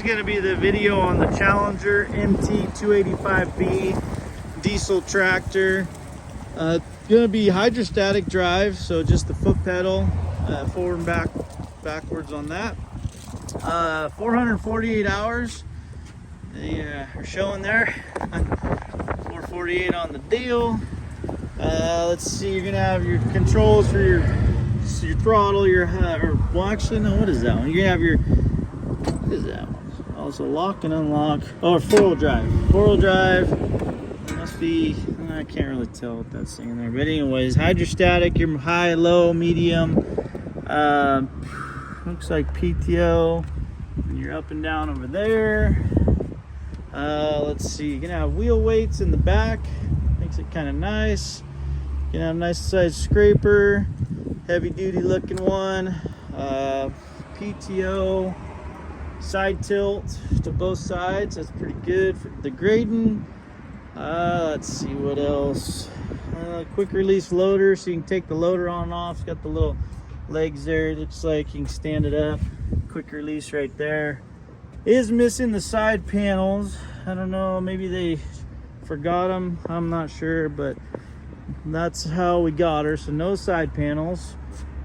is going to be the video on the Challenger MT285B diesel tractor. It's going to be hydrostatic drive, so just the foot pedal, forward and backwards on that. 448 hours they are showing there. 448 on the deal. Let's see, you're gonna have your controls for your throttle, well, actually no, what is that one? You're gonna have your, what is that one? Also lock and unlock. Oh, four-wheel drive. Four-wheel drive must be, I can't really tell what that's saying there, but anyways, hydrostatic, your high, low, medium. Looks like PTO, and you're up and down over there. Let's see, you're gonna have wheel weights in the back, makes it kind of nice. You're gonna have a nice size scraper, heavy duty looking one. PTO, side tilt to both sides, that's pretty good for the grading. Let's see what else. Quick release loader, so you can take the loader on and off. It's got the little legs there, it looks like you can stand it up. Quick release right there. It is missing the side panels. I don't know, maybe they forgot them, I'm not sure, but that's how we got her. So no side panels.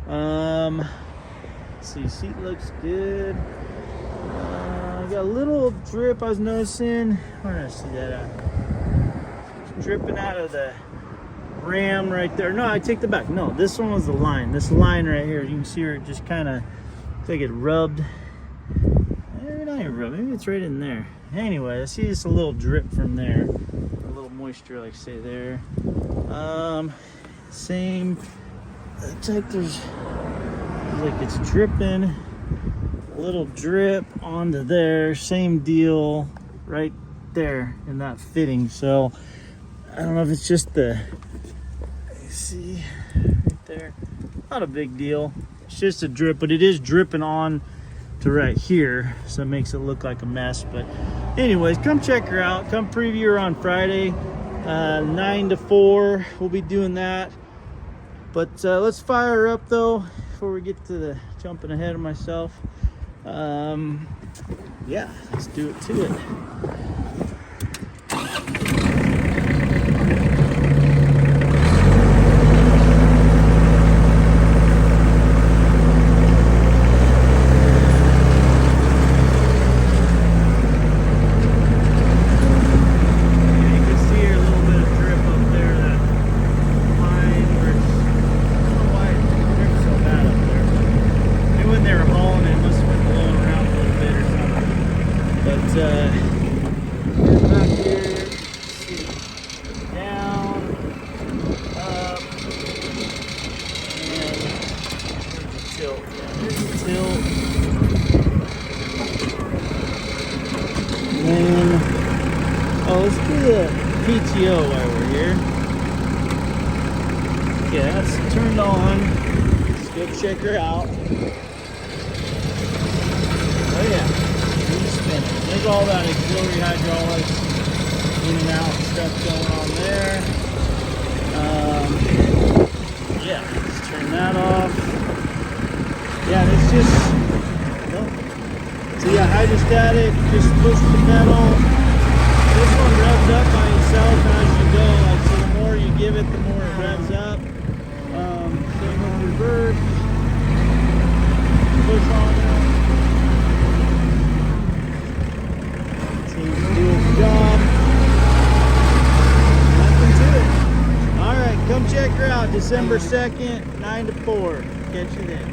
Let's see, seat looks good. Got a little drip I was noticing. Where did I see that at? It's dripping out of the ram right there. No, I take the back. No, this one was the line. This line right here, you can see where it just kind of looks like it rubbed. Maybe not even rubbed, maybe it's right in there. Anyway, I see just a little drip from there. A little moisture, like say there. Same. Looks like there's like it's dripping. A little drip onto there. Same deal right there in that fitting. So I don't know if it's just the, you see right there, not a big deal, it's just a drip, but it is dripping on to right here, so it makes it look like a mess. But anyways, come check her out, come preview her on Friday, 9 to 4 we'll be doing that. But let's fire her up though before we get to the jumping ahead of myself. Yeah, let's do it to it. Back here, see, down, up, and tilt. Here's the tilt. And then, oh, let's do the PTO while we're here. Okay, that's turned on. Let's go check her out. Oh yeah. There's all that auxiliary hydraulics, in and out stuff going on there. Yeah, let's turn that off. Yeah, it's just, so yeah, hydrostatic, just push the pedal. This one revs up by itself as you go. Like, so the more you give it, the more it revs up. Same with reverse. Push on it. Job. Nothing to it. All right, come check her out. December 2nd, 9 to 4. Catch you then.